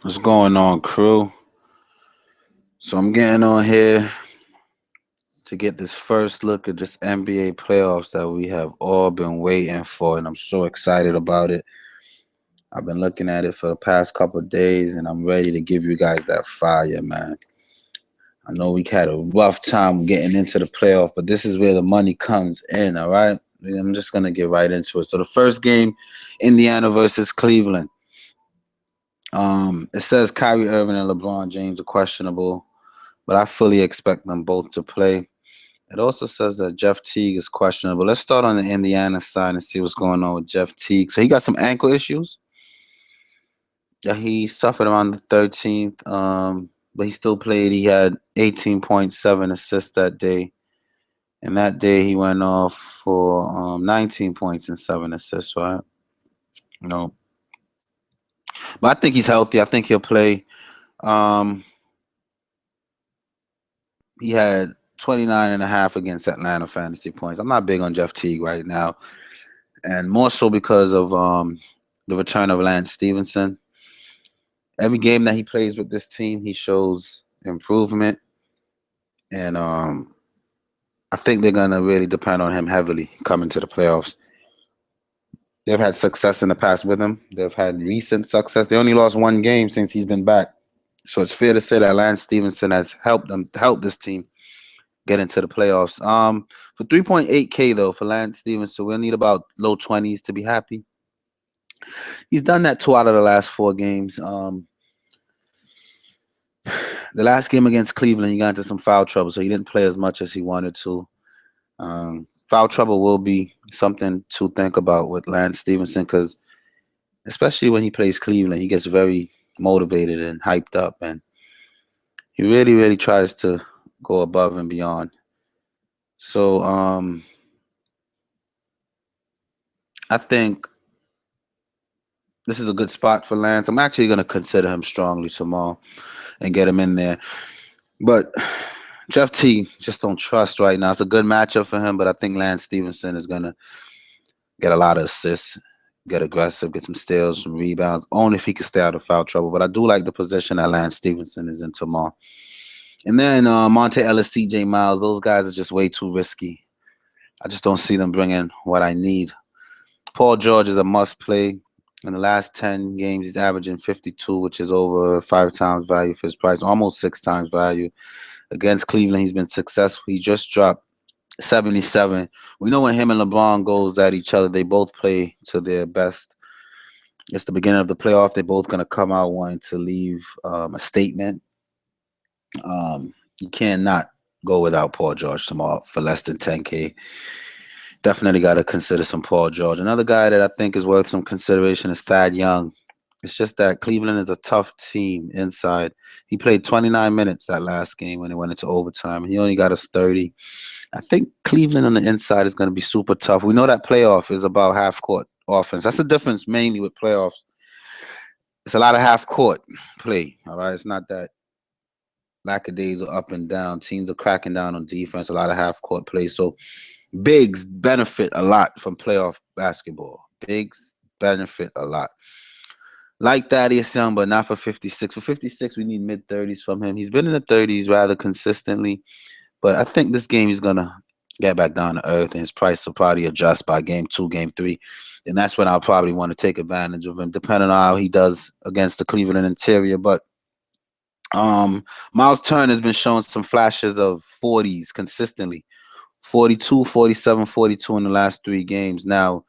What's going on, crew? So I'm getting on here to get this first look at this NBA playoffs that we have all been waiting for, and I'm so excited about it. I've been looking at it for the past couple of days, and I'm ready to give you guys that fire, man. I know we had a rough time getting into the playoff, but this is where the money comes in, all right? I'm just gonna get right into it. So the first game, Indiana versus Cleveland. It says Kyrie Irving and LeBron James are questionable, but I fully expect them both to play. It also says that Jeff Teague is questionable. Let's start on the Indiana side and see what's going on with Jeff Teague. So he got some ankle issues. Yeah, he suffered around the 13th, but he still played. He had 18.7 assists that day. And that day he went off for 19 points and 7 assists, right? No. But I think he's healthy. I think he'll play. Um, he had 29 and a half against Atlanta fantasy points. I'm not big on Jeff Teague right now, and more so because of the return of Lance Stevenson. Every game that he plays with this team, he shows improvement, and I think they're gonna really depend on him heavily coming to the playoffs. They've had success in the past with him. They've had recent success. They only lost one game since he's been back, so it's fair to say that Lance Stevenson has helped this team get into the playoffs. For 3.8K though for Lance Stevenson, we'll need about low 20s to be happy. He's done that 2 out of the last 4 games. The last game against Cleveland, he got into some foul trouble, so he didn't play as much as he wanted to. Foul trouble will be something to think about with Lance Stevenson because, especially when he plays Cleveland, he gets very motivated and hyped up, and he really, really tries to go above and beyond. So I think this is a good spot for Lance. I'm actually going to consider him strongly tomorrow and get him in there. But Jeff T, just don't trust right now. It's a good matchup for him, but I think Lance Stevenson is going to get a lot of assists, get aggressive, get some steals, some rebounds, only if he can stay out of foul trouble. But I do like the position that Lance Stevenson is in tomorrow. And then Monte Ellis, CJ Miles, those guys are just way too risky. I just don't see them bringing what I need. Paul George is a must play. In the last 10 games, he's averaging 52, which is over 5 times value for his price, almost 6 times value. Against Cleveland, he's been successful. He just dropped 77. We know when him and LeBron goes at each other, they both play to their best. It's the beginning of the playoff. They're both going to come out wanting to leave a statement. You cannot go without Paul George tomorrow for less than 10K. Definitely got to consider some Paul George. Another guy that I think is worth some consideration is Thad Young. It's just that Cleveland is a tough team inside. He played 29 minutes that last game when it went into overtime, and he only got us 30. I think Cleveland on the inside is going to be super tough. We know that playoff is about half-court offense. That's the difference mainly with playoffs. It's a lot of half-court play, all right? It's not that lackadaisical up and down. Teams are cracking down on defense, a lot of half-court play. So bigs benefit a lot from playoff basketball. Bigs benefit a lot. Like Thaddeus Young, but not for 56. For 56, we need mid-30s from him. He's been in the 30s rather consistently, but I think this game he's going to get back down to earth, and his price will probably adjust by game 2, game 3. And that's when I'll probably want to take advantage of him, depending on how he does against the Cleveland interior. But Miles Turner has been showing some flashes of 40s consistently. 42, 47, 42 in the last 3 games. Now,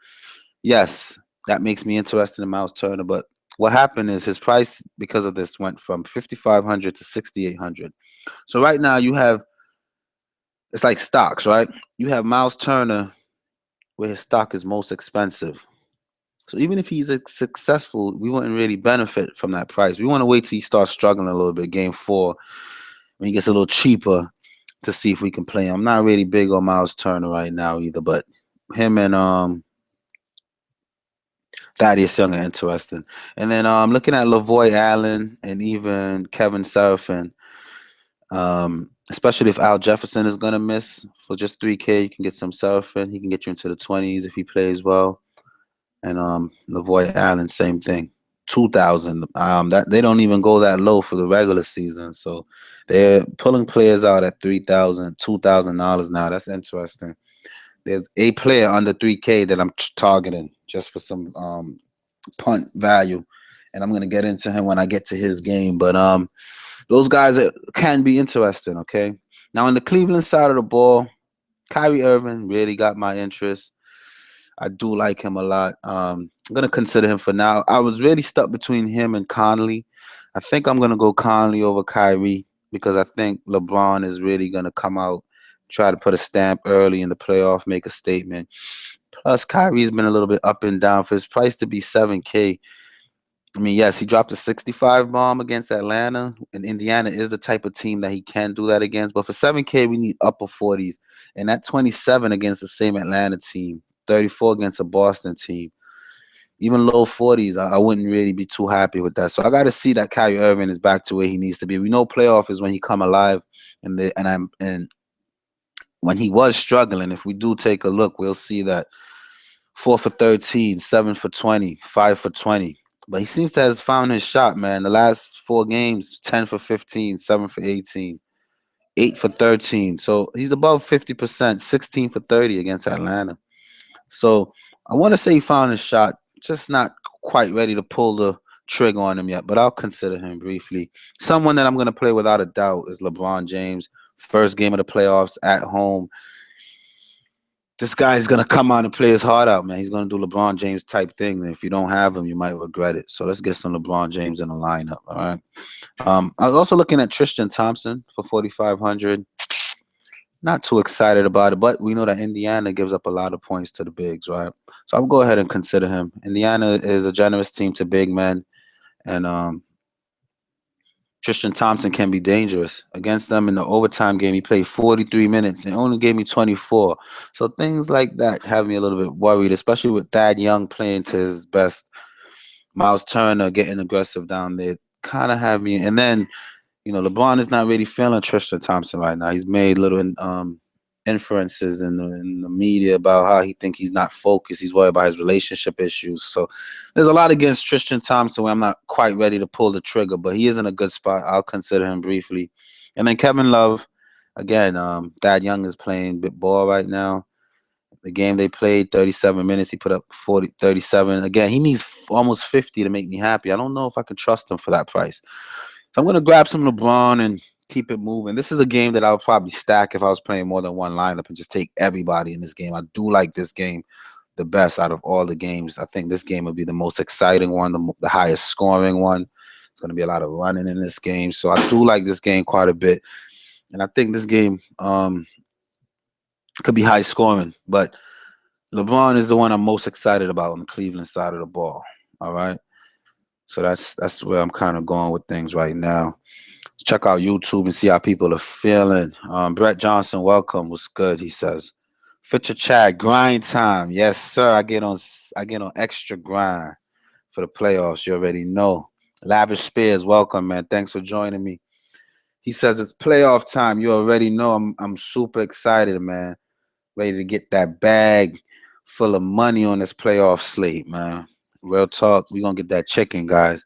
yes, that makes me interested in Miles Turner, but what happened is his price, because of this, went from 5,500 to 6,800. So right now you have, it's like stocks, right? You have Miles Turner where his stock is most expensive. So even if he's successful, we wouldn't really benefit from that price. We want to wait till he starts struggling a little bit, game 4, when he gets a little cheaper, to see if we can play him. I'm not really big on Miles Turner right now either, but him and Thaddeus Young are interesting. And then looking at Lavoy Allen and even Kevin Seraphin, especially if Al Jefferson is going to miss for just 3K, you can get some Seraphin. He can get you into the 20s if he plays well. And Lavoy Allen, same thing. 2,000. That they don't even go that low for the regular season. So they're pulling players out at $3,000, $2,000 now. That's interesting. There's a player under 3K that I'm targeting just for some punt value, and I'm gonna get into him when I get to his game. But those guys can be interesting. Okay, now on the Cleveland side of the ball, Kyrie Irving really got my interest. I do like him a lot. I'm gonna consider him for now. I was really stuck between him and Conley. I think I'm gonna go Conley over Kyrie because I think LeBron is really gonna come out, try to put a stamp early in the playoff, make a statement. Plus, Kyrie's been a little bit up and down for his price to be 7K. I mean, yes, he dropped a 65 bomb against Atlanta, and Indiana is the type of team that he can do that against. But for 7K, we need upper 40s, and that 27 against the same Atlanta team, 34 against a Boston team, even low 40s, I wouldn't really be too happy with that. So I got to see that Kyrie Irving is back to where he needs to be. We know playoff is when he come alive, and when he was struggling. If we do take a look, we'll see that 4 for 13, 7 for 20, 5 for 20. But he seems to have found his shot, man. The last 4 games, 10 for 15, 7 for 18, 8 for 13. So he's above 50%, 16 for 30 against Atlanta. So I want to say he found his shot, just not quite ready to pull the trigger on him yet, but I'll consider him briefly. Someone that I'm going to play without a doubt is LeBron James. First game of the playoffs at home. This guy's going to come out and play his heart out, man. He's going to do LeBron James type thing. And if you don't have him, you might regret it. So let's get some LeBron James in the lineup, all right? I was also looking at Tristan Thompson for 4,500. Not too excited about it, but we know that Indiana gives up a lot of points to the bigs, right? So I'll go ahead and consider him. Indiana is a generous team to big men, and Tristan Thompson can be dangerous. Against them in the overtime game, he played 43 minutes and only gave me 24. So things like that have me a little bit worried, especially with Thad Young playing to his best. Miles Turner getting aggressive down there kind of have me. And then, LeBron is not really feeling Tristan Thompson right now. He's made little inferences in the media about how he think he's not focused. He's worried about his relationship issues. So there's a lot against Tristan Thompson where I'm not quite ready to pull the trigger, but he is in a good spot. I'll consider him briefly. And then Kevin Love, again, Thad Young is playing bit ball right now. The game they played, 37 minutes, he put up 37. Again, he needs almost 50 to make me happy. I don't know if I can trust him for that price. So I'm going to grab some LeBron and keep it moving. This is a game that I would probably stack if I was playing more than one lineup and just take everybody in this game. I do like this game the best out of all the games. I think this game will be the most exciting one, the highest scoring one. It's going to be a lot of running in this game. So I do like this game quite a bit. And I think this game could be high scoring. But LeBron is the one I'm most excited about on the Cleveland side of the ball. All right. So that's where I'm kind of going with things right now. Let's check out YouTube and see how people are feeling. Brett Johnson, welcome. What's good? He says, "Fit your chat, grind time." Yes, sir. I get on extra grind for the playoffs. You already know. Lavish Spears, welcome, man. Thanks for joining me. He says it's playoff time. You already know. I'm super excited, man. Ready to get that bag full of money on this playoff slate, man. Real talk. We're going to get that chicken, guys.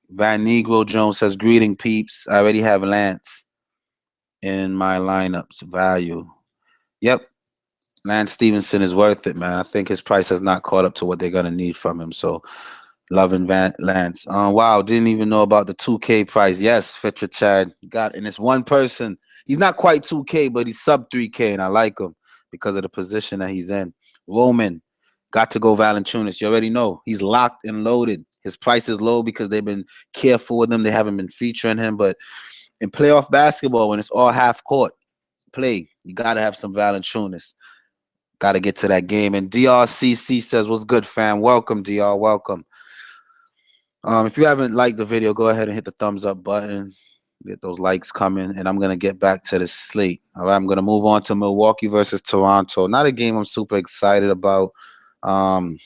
Van Negro Jones says, "Greeting, peeps. I already have Lance in my lineups. Value." Yep. Lance Stevenson is worth it, man. I think his price has not caught up to what they're going to need from him. So, loving Lance. Wow. Didn't even know about the 2K price. Yes, Fitcher Chad. Got it. And it's one person. He's not quite 2K, but he's sub 3K, and I like him because of the position that he's in. Roman. Got to go Valanciunas. You already know. He's locked and loaded. His price is low because they've been careful with him. They haven't been featuring him. But in playoff basketball, when it's all half court play, you got to have some Valanciunas. Got to get to that game. And DRCC says, "What's good, fam?" Welcome, DR. Welcome. If you haven't liked the video, go ahead and hit the thumbs up button. Get those likes coming. And I'm going to get back to the slate. All right, I'm going to move on to Milwaukee versus Toronto. Not a game I'm super excited about. Brogdon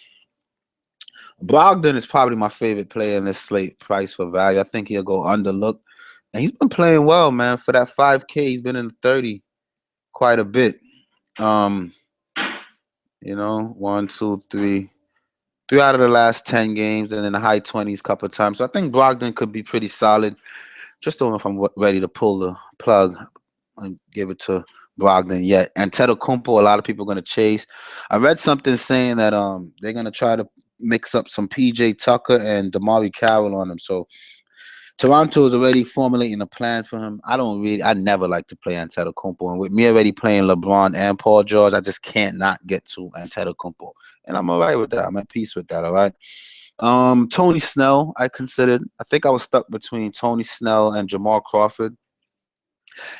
is probably my favorite player in this slate, price for value. I think he'll go underlooked. And he's been playing well, man. For that 5K, he's been in the 30 quite a bit. 1, 2, 3, 3 out of the last 10 games, and in the high 20s a couple of times. So I think Brogdon could be pretty solid. Just don't know if I'm ready to pull the plug and give it to Brogdon yet. Antetokounmpo, a lot of people are going to chase. I read something saying that they're going to try to mix up some PJ Tucker and Damari Carroll on him. So Toronto is already formulating a plan for him. I never like to play Antetokounmpo. And with me already playing LeBron and Paul George, I just can't not get to Antetokounmpo. And I'm all right with that. I'm at peace with that, all right? Tony Snell, I think I was stuck between Tony Snell and Jamal Crawford.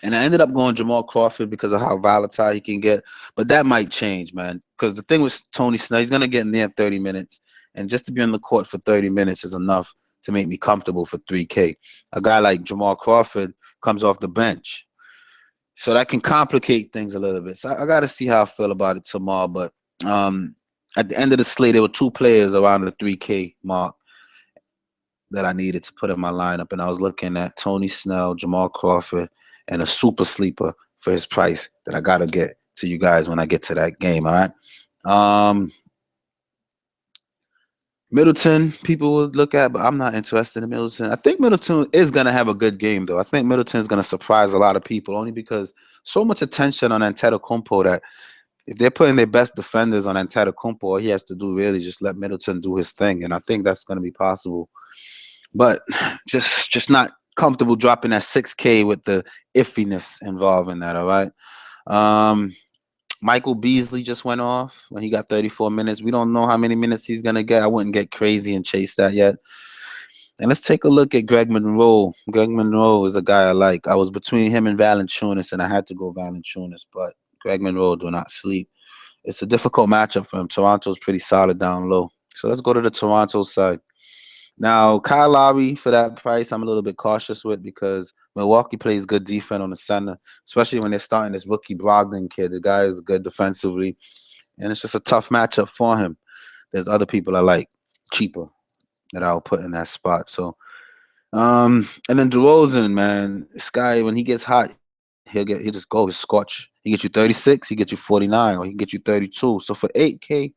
And I ended up going Jamal Crawford because of how volatile he can get. But that might change, man. Because the thing with Tony Snell, he's going to get near 30 minutes. And just to be on the court for 30 minutes is enough to make me comfortable for 3K. A guy like Jamal Crawford comes off the bench. So that can complicate things a little bit. So I got to see how I feel about it tomorrow. But at the end of the slate, there were 2 players around the 3K mark that I needed to put in my lineup. And I was looking at Tony Snell, Jamal Crawford, and a super sleeper for his price that I got to get to you guys when I get to that game, all right? Middleton, people would look at, but I'm not interested in Middleton. I think Middleton is going to have a good game, though. I think Middleton is going to surprise a lot of people, only because so much attention on Antetokounmpo that if they're putting their best defenders on Antetokounmpo, all he has to do really just let Middleton do his thing, and I think that's going to be possible. But just not comfortable dropping that 6K with the iffiness involved in that, all right? Michael Beasley just went off when he got 34 minutes. We don't know how many minutes he's going to get. I wouldn't get crazy and chase that yet. And let's take a look at Greg Monroe. Greg Monroe is a guy I like. I was between him and Valanciunas, and I had to go Valanciunas, but Greg Monroe do not sleep. It's a difficult matchup for him. Toronto's pretty solid down low. So let's go to the Toronto side. Now, Kyle Lowry, for that price, I'm a little bit cautious with because Milwaukee plays good defense on the center, especially when they're starting this rookie Brogdon kid. The guy is good defensively, and it's just a tough matchup for him. There's other people I like cheaper that I'll put in that spot. So, and then DeRozan, man, this guy, when he gets hot, he'll just go, he'll scorch. He gets you 36, he gets you 49, or he can get you 32. So for 8K,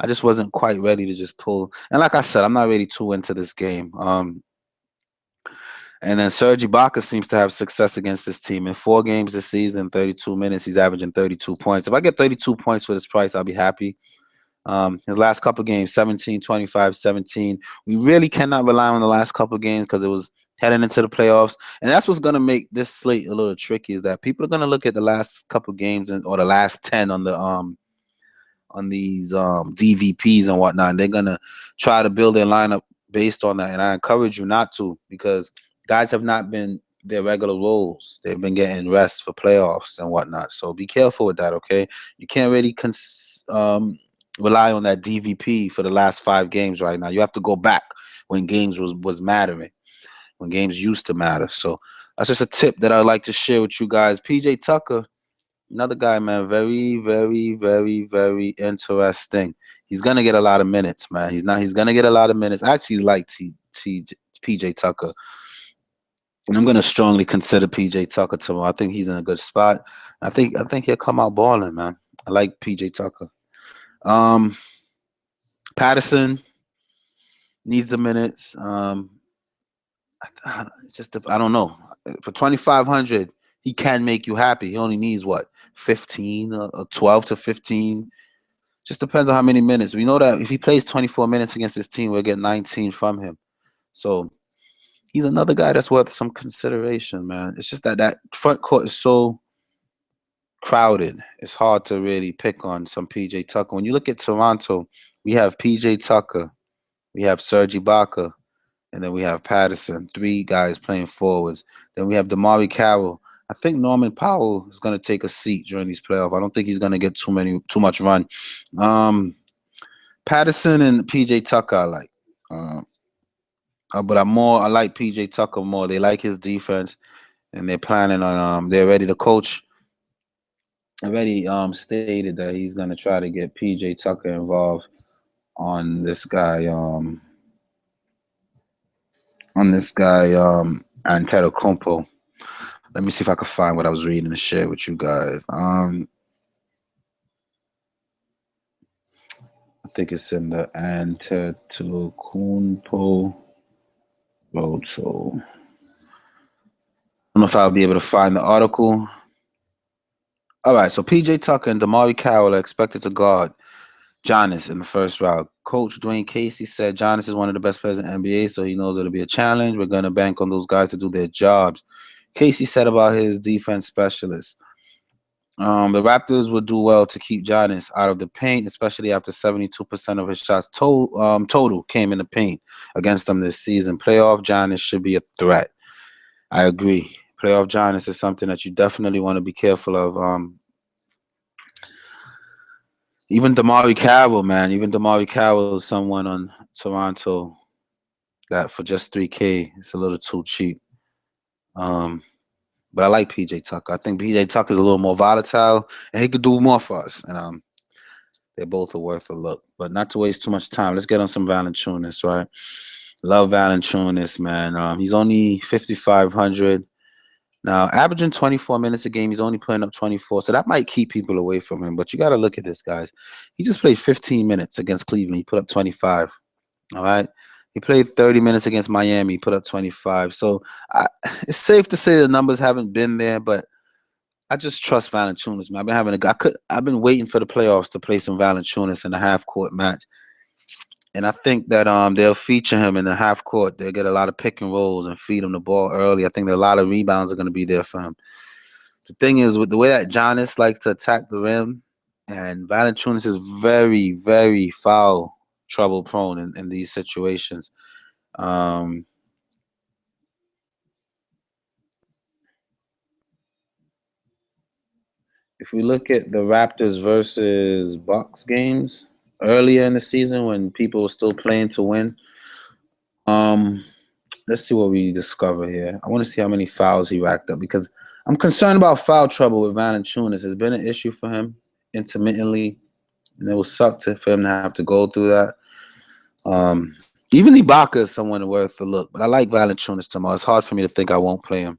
I just wasn't quite ready to just pull. And like I said, I'm not really too into this game. And then Serge Ibaka seems to have success against this team. In 4 games this season, 32 minutes, he's averaging 32 points. If I get 32 points for this price, I'll be happy. His last couple games, 17, 25, 17. We really cannot rely on the last couple games because it was heading into the playoffs. And that's what's going to make this slate a little tricky, is that people are going to look at the last couple games or the last 10 on the on these DVPs and whatnot. And they're going to try to build their lineup based on that. And I encourage you not to, because guys have not been their regular roles. They've been getting rest for playoffs and whatnot. So be careful with that, okay? You can't really rely on that DVP for the last 5 games right now. You have to go back when games was mattering, when games used to matter. So that's just a tip that I'd like to share with you guys. PJ Tucker, another guy, man, very, very, very, very interesting. He's gonna get a lot of minutes, man. He's gonna get a lot of minutes. I actually like PJ Tucker, and I'm gonna strongly consider PJ Tucker tomorrow. I think he's in a good spot. I think he'll come out balling, man. I like PJ Tucker. Patterson needs the minutes. I don't know. For 2,500, he can make you happy. He only needs 15 or 12 to 15. Just depends on how many minutes. We know that if he plays 24 minutes against this team, we'll get 19 from him. So he's another guy that's worth some consideration, man. It's just that front court is so crowded. It's hard to really pick on some PJ Tucker. When you look at Toronto, we have PJ Tucker, we have Serge Ibaka, and then we have Patterson, 3 guys playing forwards. Then we have Damari Carroll. I think Norman Powell is going to take a seat during these playoffs. I don't think he's going to get too much run. Patterson and PJ Tucker I like. But I like PJ Tucker more. They like his defense, and they're planning on they're ready to coach. Already stated that he's going to try to get PJ Tucker involved on this guy Antetokounmpo. Let me see if I can find what I was reading and share with you guys. I think it's in the Antetokounmpo Roto. I don't know if I'll be able to find the article. All right, so PJ Tucker and Damari Carroll are expected to guard Giannis in the first round. Coach Dwayne Casey said Giannis is one of the best players in the NBA, so he knows it'll be a challenge. We're going to bank on those guys to do their jobs. Casey said about his defense specialists. The Raptors would do well to keep Giannis out of the paint, especially after 72% of his shots total came in the paint against them this season. Playoff Giannis should be a threat. I agree. Playoff Giannis is something that you definitely want to be careful of. Even Damari Carroll, man. Even Damari Carroll is someone on Toronto that for just $3K, it's a little too cheap. But I like PJ Tucker. I think PJ Tucker is a little more volatile, and he could do more for us. And they both are worth a look. But not to waste too much time, let's get on some Valanciunas, right? Love Valanciunas, man. He's only 5,500. Now, averaging 24 minutes a game, he's only putting up 24, so that might keep people away from him. But you got to look at this, guys. He just played 15 minutes against Cleveland. He put up 25, all right? He played 30 minutes against Miami. He put up 25. So it's safe to say the numbers haven't been there, but I just trust Valanciunas, man. I've been waiting for the playoffs to play some Valanciunas in a half-court match. And I think that they'll feature him in the half court. They'll get a lot of pick and rolls and feed him the ball early. I think that a lot of rebounds are going to be there for him. The thing is, with the way that Giannis likes to attack the rim, and Valanciunas is very, very foul trouble prone in these situations. If we look at the Raptors versus Bucks games earlier in the season when people were still playing to win, let's see what we discover here. I want to see how many fouls he racked up because I'm concerned about foul trouble with Valanciunas. It's been an issue for him intermittently, and it will suck for him to have to go through that. Even Ibaka is someone worth a look, but I like Valanciunas tomorrow. It's hard for me to think I won't play him.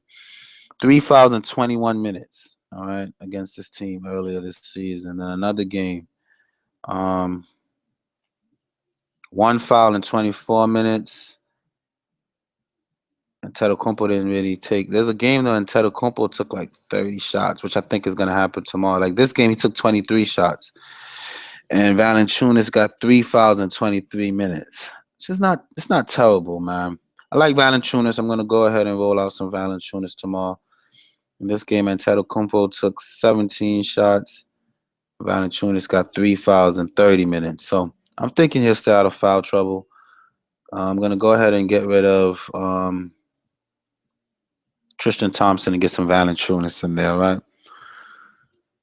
3 fouls in 21 minutes, all right, against this team earlier this season. Then another game. 1 foul in 24 minutes. Antetokounmpo didn't really take. There's a game though. Antetokounmpo took like 30 shots, which I think is going to happen tomorrow. Like this game, he took 23 shots, and Valanciunas got 3 fouls in 23 minutes. It's not terrible, man. I like Valanciunas. I'm going to go ahead and roll out some Valanciunas tomorrow. In this game, Antetokounmpo took 17 shots. Valanciunas got 3 fouls in 30 minutes. So I'm thinking he'll stay out of foul trouble. I'm going to go ahead and get rid of Tristan Thompson and get some Valanciunas in there, right?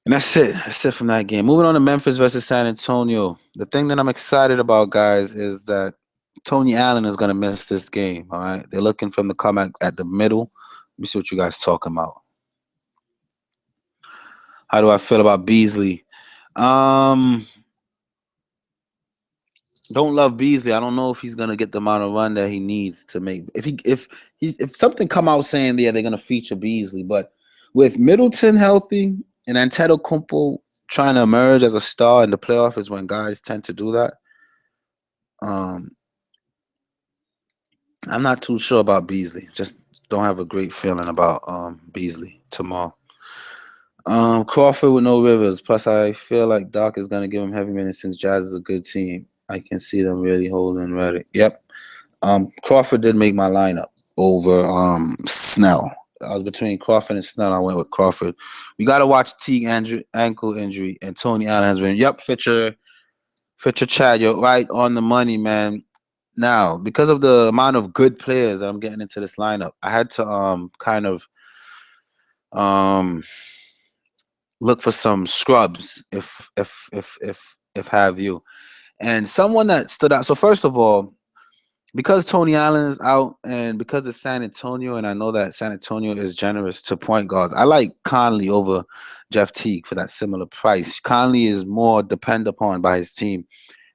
And that's it. That's it from that game. Moving on to Memphis versus San Antonio. The thing that I'm excited about, guys, is that Tony Allen is going to miss this game, all right? They're looking for him to come at the middle. Let me see what you guys talking about. How do I feel about Beasley? Don't love Beasley. I don't know if he's gonna get the amount of run that he needs to make. If something come out saying they're gonna feature Beasley, but with Middleton healthy and Antetokounmpo trying to emerge as a star in the playoff is when guys tend to do that. I'm not too sure about Beasley. Just don't have a great feeling about Beasley tomorrow. Crawford with no Rivers. Plus, I feel like Doc is gonna give him heavy minutes since Jazz is a good team. I can see them really holding ready. Yep. Crawford did make my lineup over Snell. I was between Crawford and Snell. I went with Crawford. We got to watch Teague ankle injury, and Tony Allen has been. Yep, Fitcher Chad, you're right on the money, man. Now, because of the amount of good players that I'm getting into this lineup, I had to kind of look for some scrubs, if have you. And someone that stood out. So first of all, because Tony Allen is out and because it's San Antonio, and I know that San Antonio is generous to point guards, I like Conley over Jeff Teague for that similar price. Conley is more depended upon by his team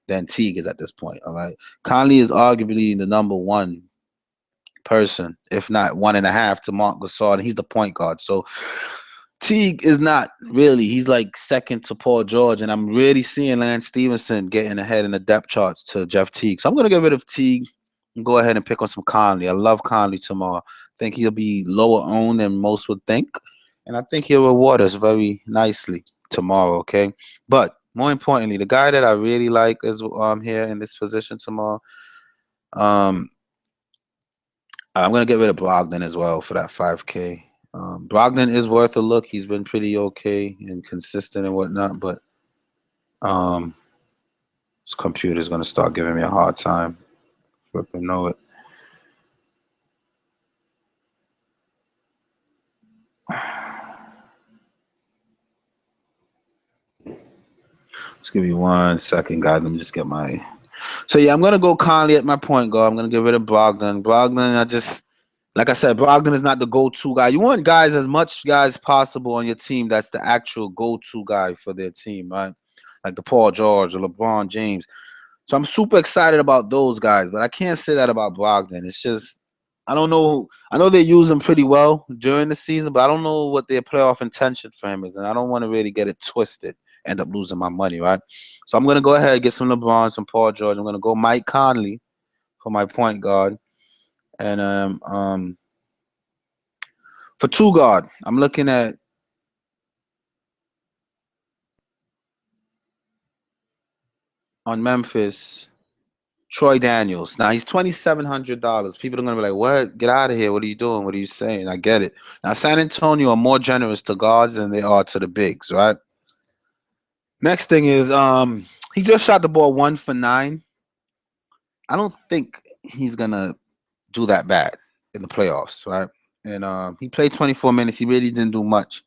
than Teague is at this point, all right? Conley is arguably the number one person, if not 1.5, to Marc Gasol, and he's the point guard. So Teague is not really. He's like second to Paul George, and I'm really seeing Lance Stevenson getting ahead in the depth charts to Jeff Teague. So I'm gonna get rid of Teague and go ahead and pick on some Conley. I love Conley tomorrow. I think he'll be lower owned than most would think, and I think he'll reward us very nicely tomorrow. Okay, but more importantly, the guy that I really like is here in this position tomorrow. I'm gonna get rid of Brogdon as well for that 5K. Brogdon is worth a look. He's been pretty okay and consistent and whatnot, but this computer is gonna start giving me a hard time. Flipping know it. Just give me 1 second, guys. Let me just get my. So yeah, I'm gonna go Conley at my point guard. I'm gonna get rid of Brogdon. Brogdon, like I said, Brogdon is not the go-to guy. You want guys, as much guys possible on your team that's the actual go-to guy for their team, right? Like the Paul George or LeBron James. So I'm super excited about those guys, but I can't say that about Brogdon. It's just, I don't know. I know they use him pretty well during the season, but I don't know what their playoff intention for him is, and I don't want to really get it twisted, end up losing my money, right? So I'm going to go ahead and get some LeBron, some Paul George. I'm going to go Mike Conley for my point guard. And for 2 guard, I'm looking at on Memphis, Troy Daniels. Now he's $2,700. People are gonna be like, "What? Get out of here! What are you doing? What are you saying?" I get it. Now San Antonio are more generous to guards than they are to the bigs, right? Next thing is he just shot the ball 1 for 9. I don't think he's gonna do that bad in the playoffs, right? And he played 24 minutes. He really didn't do much.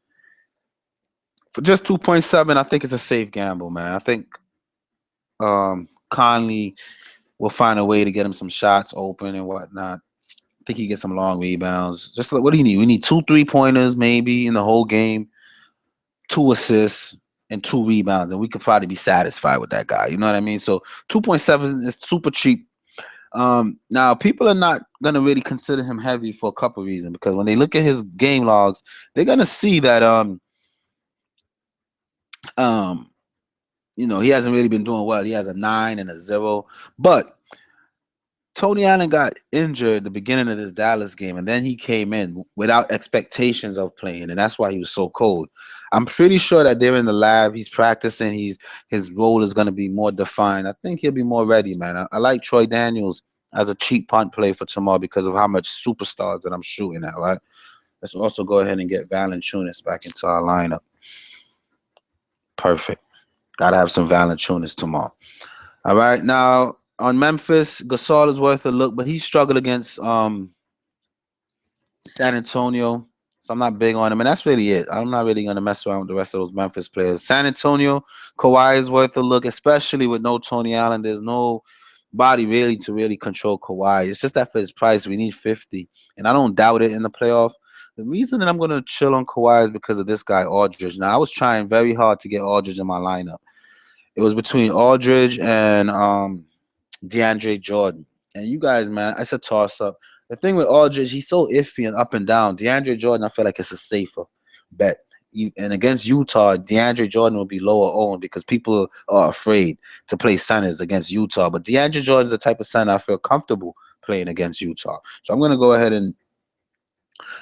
For just 2.7, I think it's a safe gamble, man. I think Conley will find a way to get him some shots open and whatnot. I think he gets some long rebounds. Just like, what do you need? We need 2 3-pointers maybe in the whole game, 2 assists, and 2 rebounds, and we could probably be satisfied with that guy. You know what I mean? So 2.7 is super cheap. Now people are not gonna really consider him heavy for a couple reasons, because when they look at his game logs, they're gonna see that he hasn't really been doing well. He has a 9 and a 0, but Tony Allen got injured at the beginning of this Dallas game, and then he came in without expectations of playing, and that's why he was so cold. I'm pretty sure that they're in the lab. He's practicing. His role is going to be more defined. I think he'll be more ready, man. I like Troy Daniels as a cheap punt play for tomorrow because of how much superstars that I'm shooting at, right? Let's also go ahead and get Valanciunas back into our lineup. Perfect. Got to have some Valanciunas tomorrow. All right, now on Memphis, Gasol is worth a look, but he struggled against San Antonio, so I'm not big on him, and that's really it. I'm not really going to mess around with the rest of those Memphis players. San Antonio, Kawhi is worth a look, especially with no Tony Allen. There's no body really to really control Kawhi. It's just that for his price, we need 50, and I don't doubt it in the playoff. The reason that I'm going to chill on Kawhi is because of this guy, Aldridge. Now, I was trying very hard to get Aldridge in my lineup. It was between Aldridge and DeAndre Jordan. And you guys, man, it's a toss-up. The thing with Aldridge, he's so iffy and up and down. DeAndre Jordan, I feel like it's a safer bet. And against Utah, DeAndre Jordan will be lower owned because people are afraid to play centers against Utah. But DeAndre Jordan is the type of center I feel comfortable playing against Utah. So I'm going to go ahead and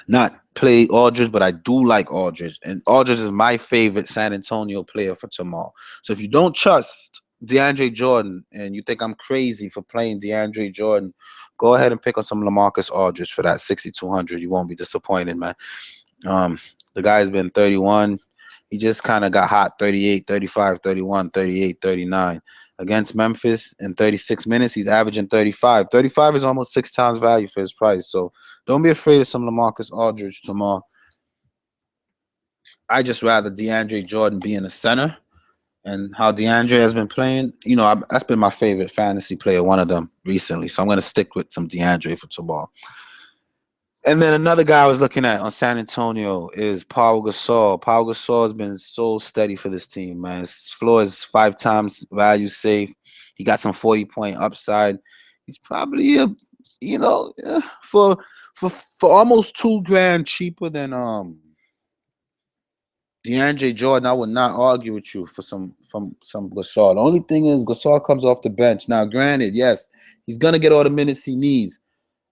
not play Aldridge, but I do like Aldridge. And Aldridge is my favorite San Antonio player for tomorrow. So if you don't trust DeAndre Jordan and you think I'm crazy for playing DeAndre Jordan, go ahead and pick up some LaMarcus Aldridge for that 6,200. You won't be disappointed, man. The guy's been 31. He just kind of got hot, 38, 35, 31, 38, 39. Against Memphis in 36 minutes, he's averaging 35. 35 is almost 6 times value for his price. So don't be afraid of some LaMarcus Aldridge tomorrow. I just rather DeAndre Jordan be in the center. And how DeAndre has been playing, that's been my favorite fantasy player, one of them recently. So I'm going to stick with some DeAndre for tomorrow. And then another guy I was looking at on San Antonio is Paul Gasol. Paul Gasol has been so steady for this team, man. His floor is 5 times value safe. He got some 40-point upside. He's probably for almost $2,000 cheaper than DeAndre Jordan, I would not argue with you for some Gasol. The only thing is Gasol comes off the bench. Now, granted, yes, he's gonna get all the minutes he needs,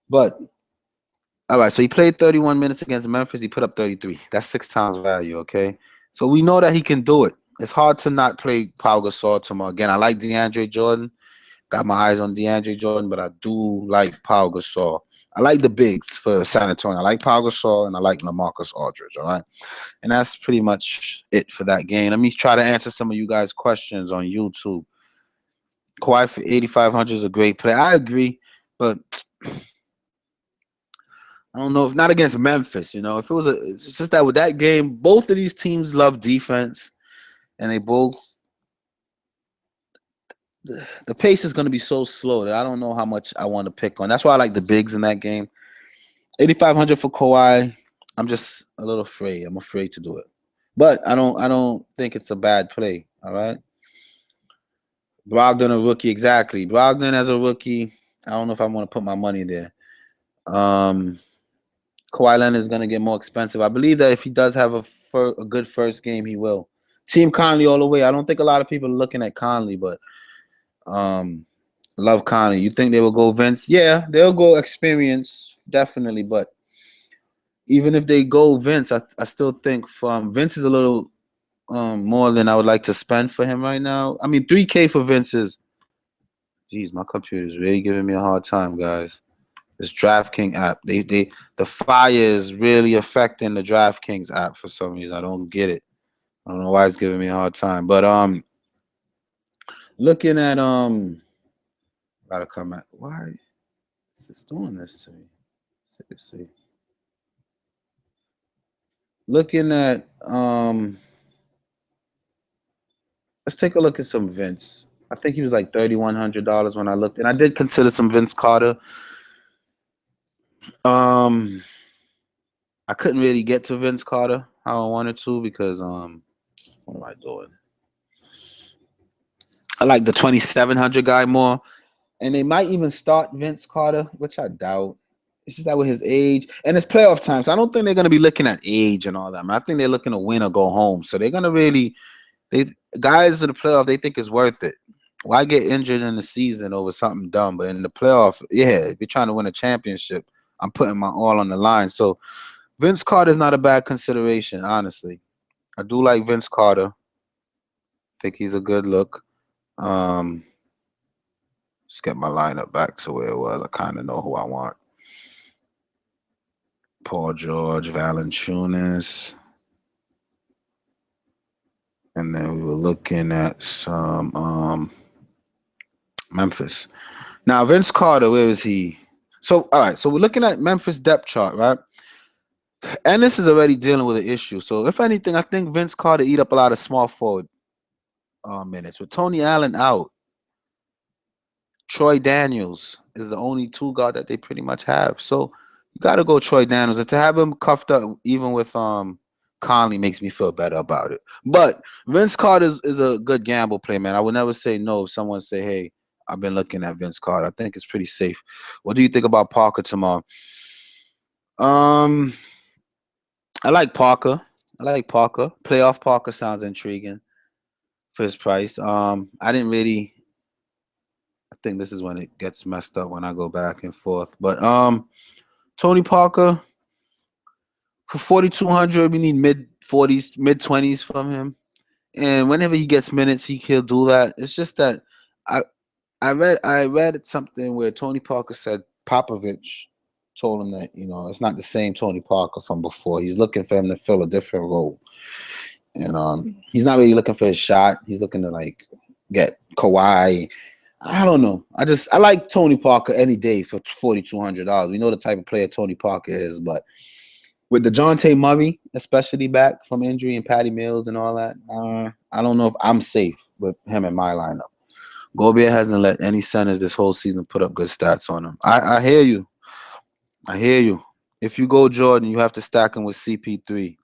but all right. So he played 31 minutes against Memphis. He put up 33. That's 6 times value. Okay, so we know that he can do it. It's hard to not play Pau Gasol tomorrow. Again, I like DeAndre Jordan. Got my eyes on DeAndre Jordan, but I do like Pau Gasol. I like the bigs for San Antonio. I like Pau Gasol and I like LaMarcus Aldridge. All right. And that's pretty much it for that game. Let me try to answer some of you guys' questions on YouTube. Kawhi for 8,500 is a great play. I agree, but I don't know if not against Memphis. You know, if it was it's just that with that game, both of these teams love defense, and they both the pace is going to be so slow that I don't know how much I want to pick on. That's why I like the bigs in that game. 8,500 for Kawhi. I'm just a little afraid. I'm afraid to do it, but I don't think it's a bad play. All right. Brogdon, a rookie, exactly. Brogdon as a rookie. I don't know if I want to put my money there. Kawhi Leonard is going to get more expensive. I believe that if he does have a good first game, he will. Team Conley all the way. I don't think a lot of people are looking at Conley, but love Conley. You think they will go Vince? Yeah, they'll go experience, definitely. But even if they go Vince, I still think Vince is a little more than I would like to spend for him right now. I mean, $3K for Vince is. Jeez, my computer is really giving me a hard time, guys. This Draftkings app, the fire is really affecting the Draftkings app for some reason. I don't get it. I don't know why it's giving me a hard time. But looking at gotta come at why is this doing this to me? Seriously. Looking at let's take a look at some Vince. I think he was like $3,100 when I looked, and I did consider some Vince Carter. I couldn't really get to Vince Carter how I wanted to because what am I doing? I like the 2,700 guy more, and they might even start Vince Carter, which I doubt. It's just that with his age, and it's playoff time, so I don't think they're gonna be looking at age and all that. I think they're looking to win or go home. So they're gonna guys in the playoff, they think it's worth it. Why get injured in the season over something dumb? But in the playoff, yeah, if you're trying to win a championship, I'm putting my all on the line. So Vince Carter is not a bad consideration, honestly. I do like Vince Carter. I think he's a good look. Just get my lineup back to where it was. I kind of know who I want. Paul George, Valanciunas. And then we were looking at some Memphis. Now, Vince Carter, where is he? So, all right. So we're looking at Memphis depth chart, right? Ennis is already dealing with an issue. So, if anything, I think Vince Carter eat up a lot of small forward minutes. With Tony Allen out, Troy Daniels is the only two guard that they pretty much have. So, you got to go Troy Daniels. And to have him cuffed up even with Conley makes me feel better about it. But Vince Carter is a good gamble play, man. I would never say no if someone say, hey, I've been looking at Vince Carter. I think it's pretty safe. What do you think about Parker tomorrow? I like Parker. Playoff Parker sounds intriguing for his price. I think this is when it gets messed up when I go back and forth. But Tony Parker, for 4,200, we need mid-40s, mid-20s from him. And whenever he gets minutes, he'll do that. It's just that I read something where Tony Parker said Popovich told him that, it's not the same Tony Parker from before. He's looking for him to fill a different role. And he's not really looking for his shot. He's looking to get Kawhi. I don't know. I like Tony Parker any day for $4,200. We know the type of player Tony Parker is, but with DeJounte Murray, especially back from injury, and Patty Mills and all that, I don't know if I'm safe with him in my lineup. Gobert hasn't let any centers this whole season put up good stats on him. I hear you. If you go Jordan, you have to stack him with CP3.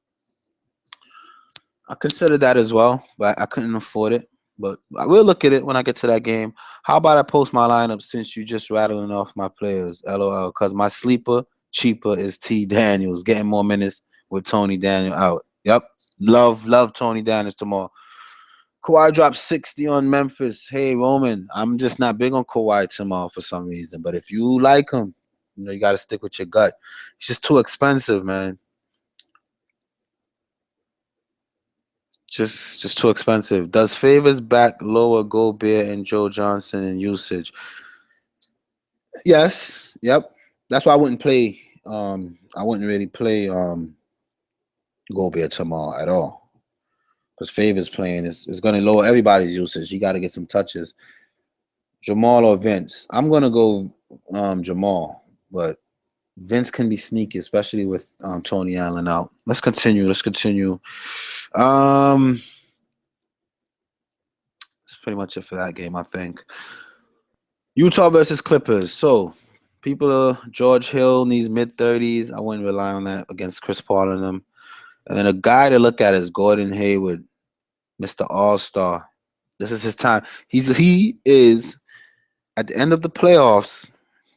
I consider that as well, but I couldn't afford it. But I will look at it when I get to that game. How about I post my lineup since you just rattling off my players? LOL. Because my sleeper cheaper is T. Daniels, getting more minutes with Tony Daniel out. Yep. Love Tony Dennis tomorrow. Kawhi dropped 60 on Memphis. Hey, Roman, I'm just not big on Kawhi tomorrow for some reason. But if you like him, you got to stick with your gut. It's just too expensive, man. Just too expensive. Does Favors back lower Gobert and Joe Johnson in usage? Yes. Yep. That's why I wouldn't play. I wouldn't really play Gobert tomorrow at all. Because Favors playing is going to lower everybody's usage. You got to get some touches. Jamal or Vince? I'm going to go Jamal, but Vince can be sneaky, especially with Tony Allen out. Let's continue. That's pretty much it for that game, I think. Utah versus Clippers. So, George Hill needs mid-30s. I wouldn't rely on that against Chris Paul and them. And then a guy to look at is Gordon Hayward, Mr. All-Star. This is his time. He is, at the end of the playoffs,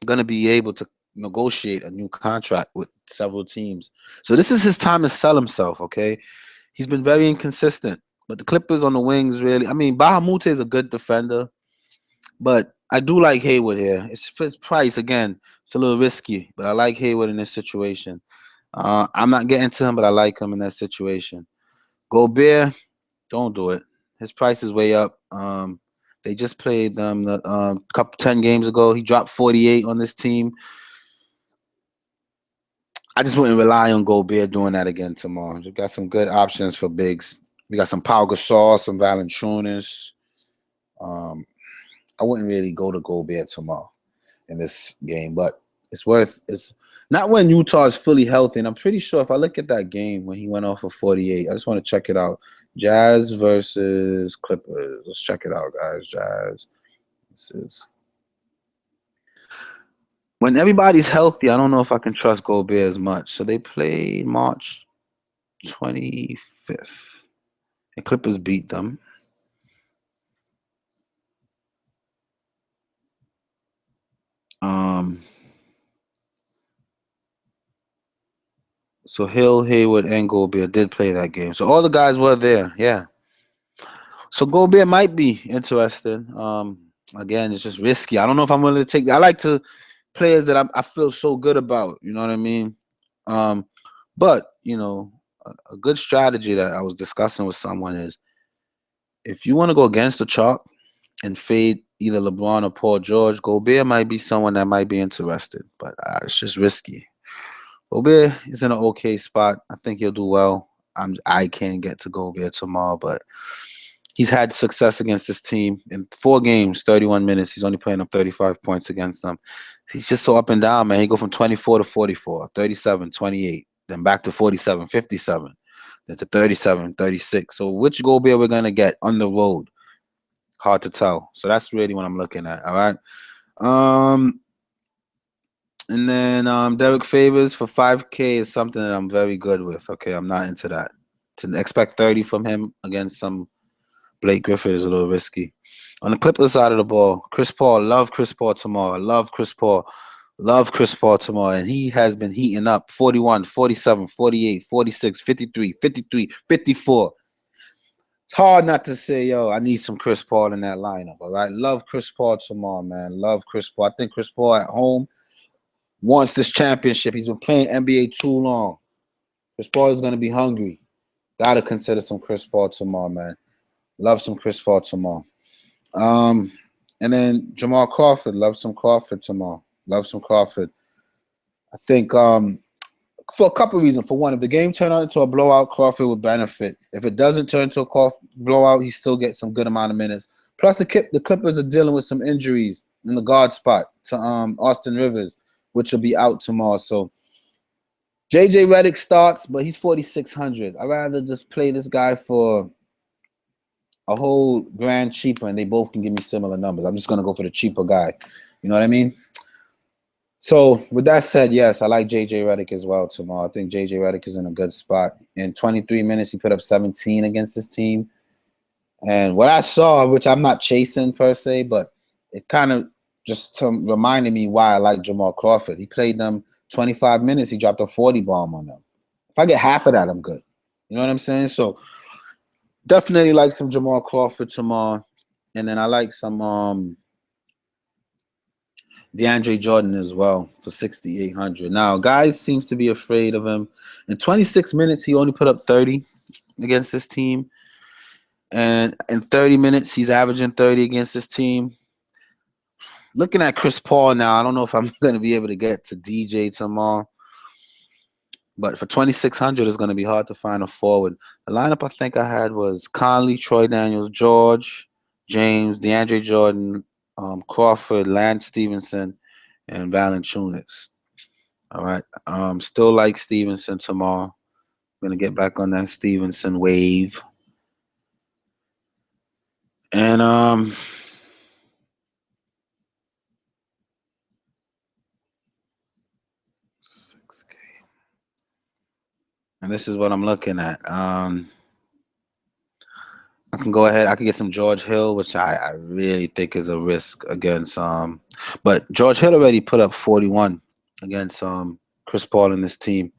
going to be able to negotiate a new contract with several teams. So this is his time to sell himself, okay? He's been very inconsistent. But the Clippers on the wings, really. I mean, Bahamute is a good defender. But I do like Hayward here. It's for his price, again. It's a little risky. But I like Hayward in this situation. I'm not getting to him, but I like him in that situation. Gobert, don't do it. His price is way up. They just played them the couple 10 games ago. He dropped 48 on this team. I just wouldn't rely on Gobert doing that again tomorrow. We got some good options for bigs. We got some Pau Gasol, some Valanciunas. I wouldn't really go to Gobert tomorrow in this game, but it's not when Utah is fully healthy. And I'm pretty sure if I look at that game when he went off for 48, I just want to check it out. Jazz versus Clippers. Let's check it out, guys. Jazz. This is when everybody's healthy. I don't know if I can trust Gobert as much. So they played March 25th. The Clippers beat them. So Hill, Hayward, and Gobert did play that game. So all the guys were there. Yeah. So Gobert might be interested. Again, it's just risky. I don't know if I'm willing to take. I like to players that I feel so good about. You know what I mean? But a good strategy that I was discussing with someone is if you want to go against the chalk and fade either LeBron or Paul George, Gobert might be someone that might be interested. But it's just risky. Gobert is in an okay spot. I think he'll do well. I can't get to Gobert tomorrow, but he's had success against this team in 4 games, 31 minutes. He's only putting up 35 points against them. He's just so up and down, man. He go from 24 to 44, 37, 28, then back to 47, 57, then to 37, 36. So which Gobert we're going to get on the road? Hard to tell. So that's really what I'm looking at, all right? And then Derek Favors for 5K is something that I'm very good with. Okay, I'm not into that. To expect 30 from him against some Blake Griffin is a little risky. On the Clippers side of the ball, Chris Paul, love Chris Paul tomorrow. Love Chris Paul tomorrow. And he has been heating up 41, 47, 48, 46, 53, 53, 54. It's hard not to say, yo, I need some Chris Paul in that lineup, all right? Love Chris Paul tomorrow, man. Love Chris Paul. I think Chris Paul at home wants this championship. He's been playing NBA too long. Chris Paul is going to be hungry. Got to consider some Chris Paul tomorrow, man. Love some Chris Paul tomorrow. And then Jamal Crawford. Love some Crawford tomorrow. Love some Crawford. I think for a couple of reasons. For one, if the game turned out into a blowout, Crawford would benefit. If it doesn't turn into a blowout, he still gets some good amount of minutes. Plus, the Clippers are dealing with some injuries in the guard spot to Austin Rivers, which will be out tomorrow. So JJ Redick starts, but he's 4,600. I'd rather just play this guy for a whole grand cheaper, and they both can give me similar numbers. I'm just going to go for the cheaper guy. You know what I mean? So with that said, yes, I like JJ Redick as well tomorrow. I think JJ Redick is in a good spot. In 23 minutes, he put up 17 against this team. And what I saw, which I'm not chasing per se, but it kind of just reminded me why I like Jamal Crawford. He played them 25 minutes. He dropped a 40 bomb on them. If I get half of that, I'm good. You know what I'm saying? So definitely like some Jamal Crawford tomorrow. And then I like some DeAndre Jordan as well for 6,800. Now, guys seems to be afraid of him. In 26 minutes, he only put up 30 against this team. And in 30 minutes, he's averaging 30 against this team. Looking at Chris Paul now, I don't know if I'm going to be able to get to DJ tomorrow. But for 2,600, it's going to be hard to find a forward. The lineup I think I had was Conley, Troy Daniels, George, James, DeAndre Jordan, Crawford, Lance Stevenson, and Valanciunas. All right. Still like Stevenson tomorrow. I'm going to get back on that Stevenson wave. And and this is what I'm looking at. I can go ahead. I can get some George Hill, which I really think is a risk against. But George Hill already put up 41 against Chris Paul and this team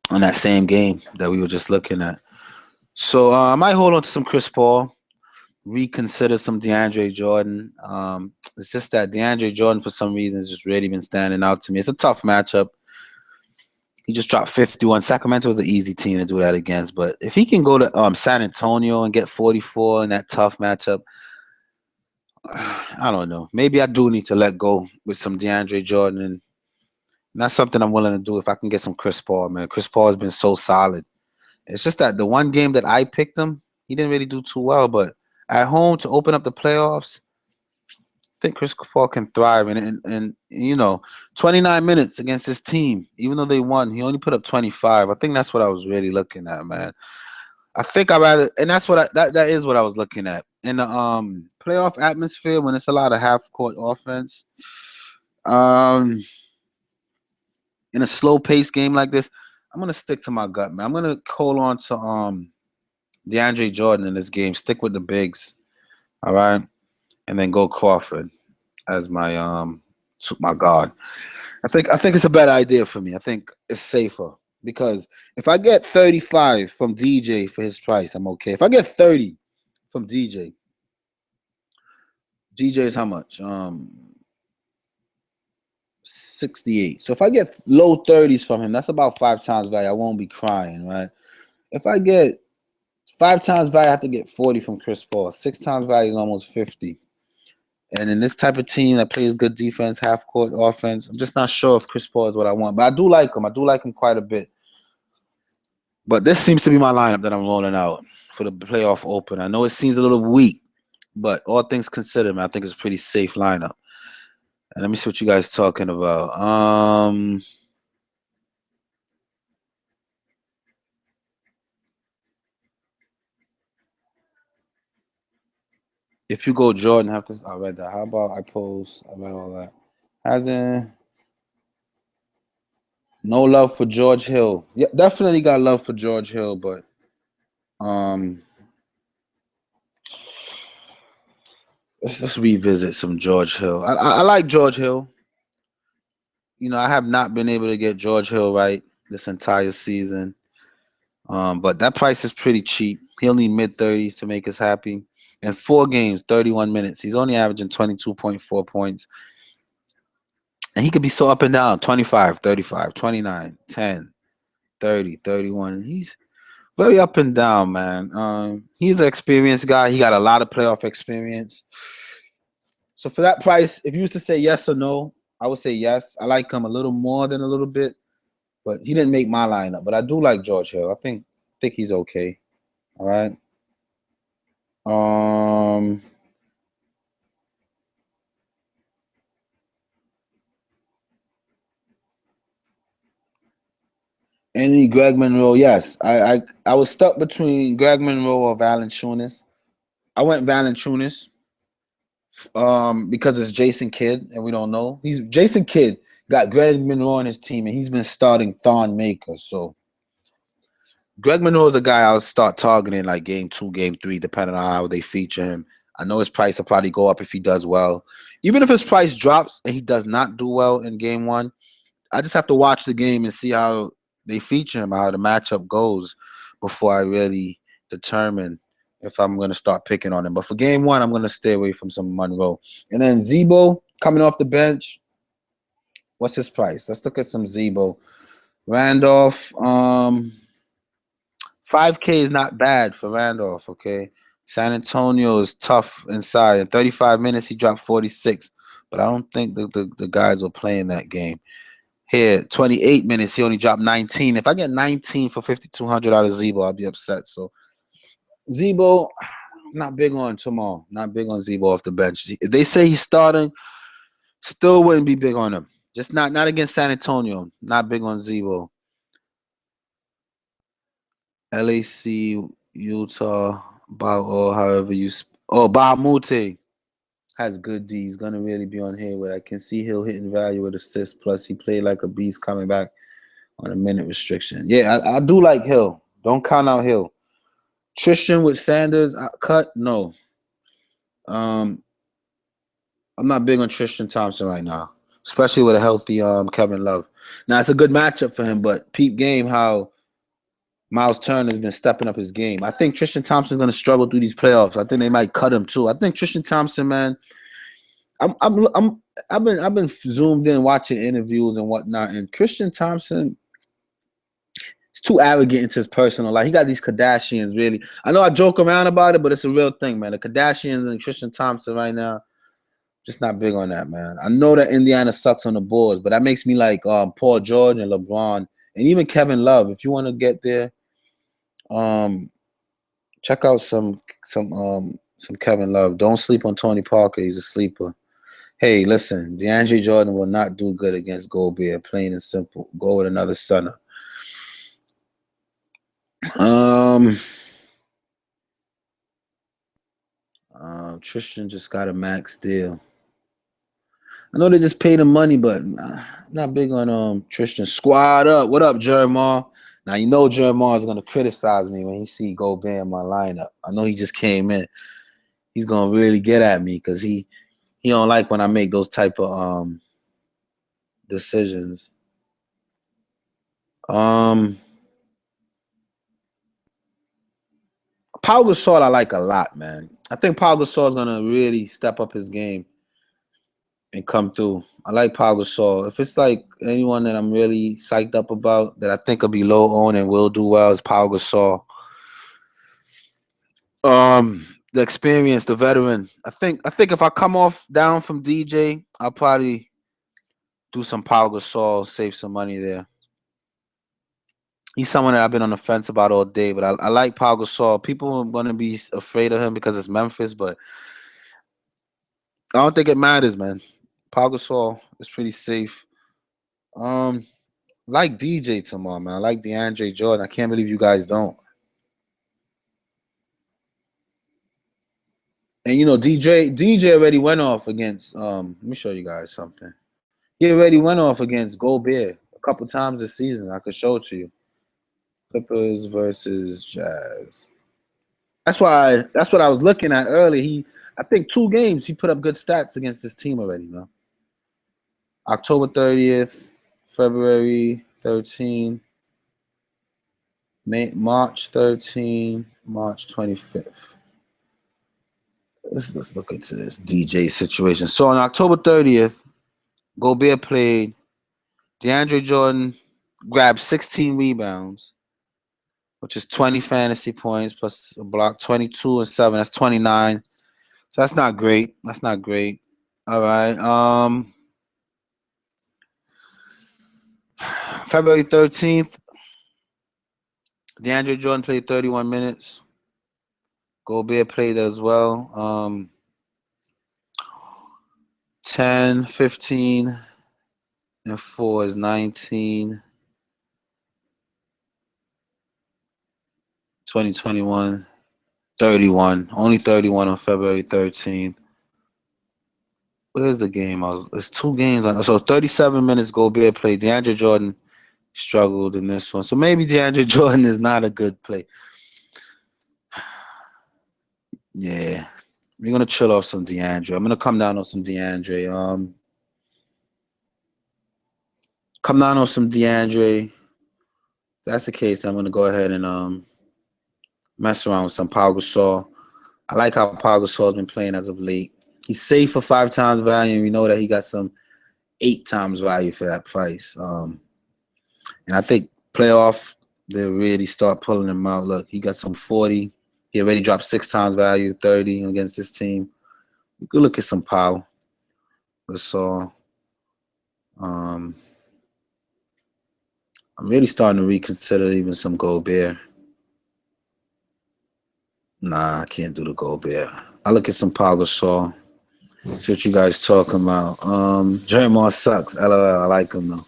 on that same game that we were just looking at. So I might hold on to some Chris Paul, reconsider some DeAndre Jordan. It's just that DeAndre Jordan, for some reason, has just really been standing out to me. It's a tough matchup. He just dropped 51. Sacramento is an easy team to do that against. But if he can go to San Antonio and get 44 in that tough matchup, I don't know. Maybe I do need to let go with some DeAndre Jordan. And that's something I'm willing to do if I can get some Chris Paul, man. Chris Paul has been so solid. It's just that the one game that I picked him, he didn't really do too well. But at home to open up the playoffs, I think Chris Paul can thrive. And 29 minutes against this team, even though they won, he only put up 25. I think that's what I was really looking at, man. I think I rather, and that's what that is what I was looking at in the playoff atmosphere when it's a lot of half court offense. In a slow paced game like this, I'm gonna stick to my gut, man. I'm gonna hold on to DeAndre Jordan in this game. Stick with the bigs, all right, and then go Crawford as my guard. I think it's a better idea for me. I think it's safer because if I get 35 from DJ for his price, I'm okay. If I get 30 from DJ is how much? 68. So if I get low 30s from him, that's about 5 times value. I won't be crying, right? If I get 5 times value, I have to get 40 from Chris Paul. 6 times value is almost 50. And in this type of team that plays good defense, half-court offense, I'm just not sure if Chris Paul is what I want. But I do like him. I do like him quite a bit. But this seems to be my lineup that I'm rolling out for the playoff open. I know it seems a little weak, but all things considered, man, I think it's a pretty safe lineup. And let me see what you guys talking about. If you go Jordan, I read that. How about I post? I read all that. Hasn't no love for George Hill. Yeah, definitely got love for George Hill, but let's revisit some George Hill. I like George Hill. I have not been able to get George Hill right this entire season. But that price is pretty cheap. He'll need mid-30s to make us happy. In 4 games, 31 minutes, he's only averaging 22.4 points. And he could be so up and down, 25, 35, 29, 10, 30, 31. He's very up and down, man. He's an experienced guy. He got a lot of playoff experience. So for that price, if you used to say yes or no, I would say yes. I like him a little more than a little bit. But he didn't make my lineup. But I do like George Hill. I think he's okay. All right. Any Greg Monroe, yes. I was stuck between Greg Monroe or Valanciunas. I went Valanciunas because it's Jason Kidd, and we don't know. Jason Kidd got Greg Monroe on his team, and he's been starting Thon Maker. So Greg Monroe is a guy I'll start targeting like game 2, game 3, depending on how they feature him. I know his price will probably go up if he does well. Even if his price drops and he does not do well in game 1, I just have to watch the game and see how they feature him, how the matchup goes before I really determine if I'm going to start picking on him. But for game one, I'm going to stay away from some Monroe. And then Zebo coming off the bench. What's his price? Let's look at some Zebo. Randolph, 5K is not bad for Randolph, okay? San Antonio is tough inside. In 35 minutes, he dropped 46. But I don't think the guys were playing that game. Here, 28 minutes, he only dropped 19. If I get 19 for 5,200 out of Zebo, I'll be upset. So Zebo, not big on tomorrow. Not big on Zebo off the bench. If they say he's starting, still wouldn't be big on him. Just not against San Antonio. Not big on Zebo. LAC, Utah, or however you. Bahamute has good D. He's gonna really be on Hayward. I can see Hill hitting value with assists. Plus, he played like a beast coming back on a minute restriction. Yeah, I do like Hill. Don't count out Hill. Tristan with Sanders cut? No. I'm not big on Tristan Thompson right now, especially with a healthy Kevin Love. Now it's a good matchup for him, but peep game how Miles Turner has been stepping up his game. I think Tristan Thompson's going to struggle through these playoffs. I think they might cut him too. I think Tristan Thompson, man. I've been zoomed in watching interviews and whatnot, and Tristan Thompson is too arrogant into his personal life. He got these Kardashians, really. I know I joke around about it, but it's a real thing, man. The Kardashians and Tristan Thompson right now, just not big on that, man. I know that Indiana sucks on the boards, but that makes me like Paul George and LeBron and even Kevin Love. If you want to get there, check out some Kevin Love. Don't sleep on Tony Parker. He's a sleeper. Hey, listen, DeAndre Jordan will not do good against Gobert. Plain and simple. Go with another center. Tristan just got a max deal. I know they just paid him money, but I'm not big on Tristan. Squad up. What up, Jeremiah? Now, you know Jeremiah is going to criticize me when he see Gobert in my lineup. I know he just came in. He's going to really get at me because he don't like when I make those type of decisions. Pau Gasol I like a lot, man. I think Pau Gasol is going to really step up his game and come through. I like Pau Gasol. If it's like anyone that I'm really psyched up about that I think will be low owned and will do well is Pau Gasol. The experience, the veteran. I think if I come off down from DJ, I'll probably do some Pau Gasol, save some money there. He's someone that I've been on the fence about all day, but I like Pau Gasol. People are going to be afraid of him because it's Memphis, but I don't think it matters, man. Pau Gasol is pretty safe. Like DJ tomorrow, man. I like DeAndre Jordan. I can't believe you guys don't. And you know, DJ already went off against let me show you guys something. He already went off against Gobert a couple times this season. I could show it to you. Clippers versus Jazz. That's what I was looking at earlier. I think 2 games he put up good stats against this team already, man. October 30th, February 13, March 13, March 25th. Let's look into this DJ situation. So on October 30th, Gobert played. DeAndre Jordan grabbed 16 rebounds, which is 20 fantasy points plus a block, 22 and 7. That's 29. So that's not great. That's not great. All right. February 13th, DeAndre Jordan played 31 minutes. Gobert played as well. 10, 15, and 4 is 19. 2021, 31. Only 31 on February 13th. Where's the game? It's 2 games. So 37 minutes Gobert played. DeAndre Jordan struggled in this one. So maybe DeAndre Jordan is not a good play. Yeah. We're going to chill off some DeAndre. I'm going to come down on some DeAndre. Come down on some DeAndre. that's the case, I'm gonna go ahead and mess around with some Pau Gasol. I like how Pau Gasol's been playing as of late. He's safe for 5 times value, and we know that he got some 8 times value for that price. And I think playoff, they'll really start pulling him out. Look, he got some 40. He already dropped 6 times value, 30 against this team. You could look at some Pau Gasol. I'm really starting to reconsider even some Gobert. Nah, I can't do the Gobert. I look at some Pau Gasol. See what you guys talking about. Jerry Moore sucks. LOL. I like him though.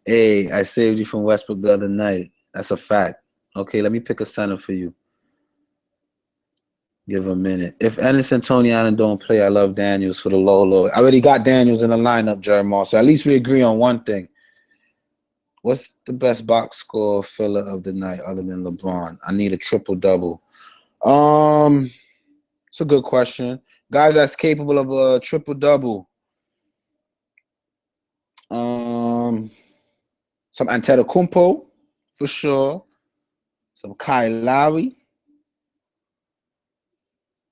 Hey, I saved you from Westbrook the other night. That's a fact. Okay, let me pick a center for you. Give him a minute. If Ennis and Tony Allen don't play, I love Daniels for the low. I already got Daniels in the lineup, Jerry Moore. So at least we agree on one thing. What's the best box score filler of the night other than LeBron? I need a triple-double. It's a good question. Guys that's capable of a triple-double. Some Antetokounmpo, for sure. Some Kyle Lowry.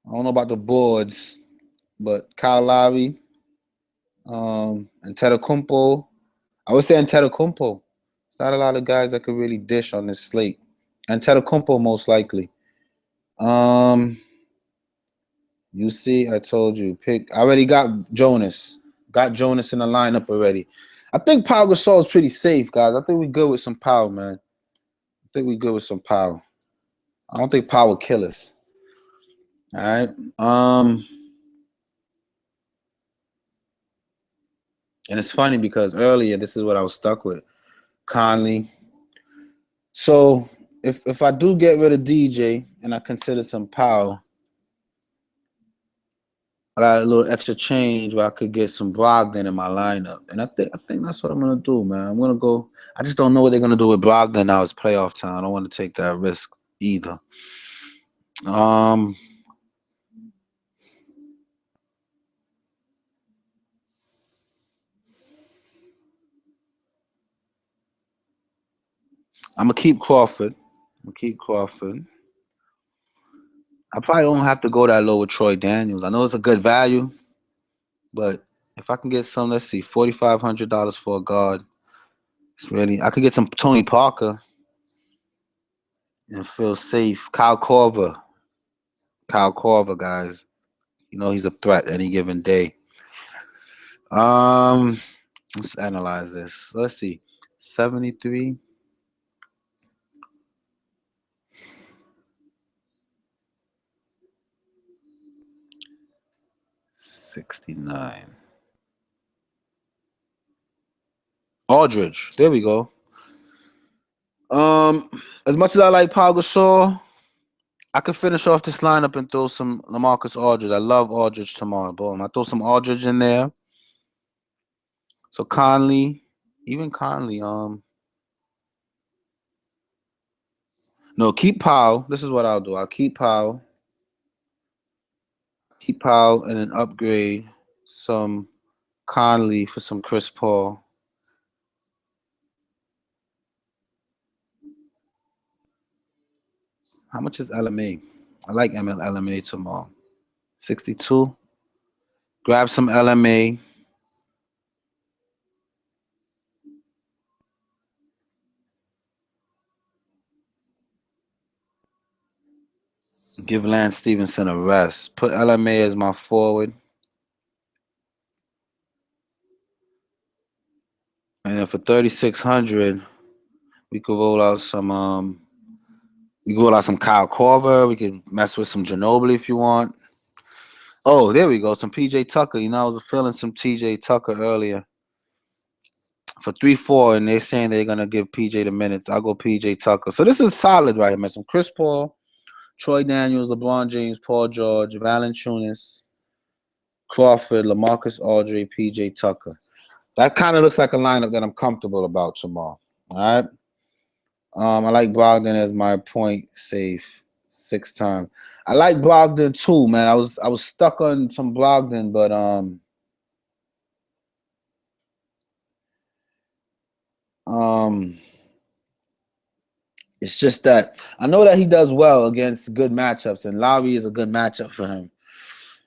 I don't know about the boards, but Kyle Lowry. Antetokounmpo. I would say Antetokounmpo. There's not a lot of guys that could really dish on this slate. Antetokounmpo most likely. You see, I told you. I already got Jonas. Got Jonas in the lineup already. I think Pau Gasol is pretty safe, guys. I think we're good with some power, man. I think we're good with some power. I don't think Pau will kill us. All right. And it's funny because earlier, this is what I was stuck with. Conley. So if I do get rid of DJ and I consider some Pau, I got a little extra change where I could get some Brogdon in my lineup. And I think that's what I'm gonna do, man. I'm gonna go. I just don't know what they're gonna do with Brogdon now. It's playoff time. I don't want to take that risk either. I'm gonna keep Crawford. I probably don't have to go that low with Troy Daniels. I know it's a good value, but if I can get some, let's see, $4,500 for a guard, it's really. I could get some Tony Parker and feel safe. Kyle Korver, guys. You know he's a threat any given day. Let's analyze this. Let's see, 73. 69. Aldridge. There we go. As much as I like Pau Gasol, I could finish off this lineup and throw some LaMarcus Aldridge. I love Aldridge tomorrow. Boom. I throw some Aldridge in there. So Conley, even Conley. No, keep Pau. This is what I'll do. I'll keep Pau. And then upgrade some Conley for some Chris Paul. How much is LMA? I like LMA tomorrow. 62. Grab some LMA. Give Lance Stevenson a rest. Put LMA as my forward. And then for 3,600, we could roll out some Kyle Korver. We could mess with some Ginobili if you want. Oh, there we go. Some PJ Tucker. You know, I was feeling some TJ Tucker earlier. For 3-4, and they're saying they're gonna give PJ the minutes. I'll go PJ Tucker. So this is solid right here, man. Some Chris Paul, Troy Daniels, LeBron James, Paul George, Valanciunas, Crawford, LaMarcus Aldridge, PJ Tucker. That kind of looks like a lineup that I'm comfortable about tomorrow. All right. I like Brogdon as my point safe 6 times. I like Brogdon too, man. I was stuck on some Brogdon, but It's just that I know that he does well against good matchups, and Lowry is a good matchup for him.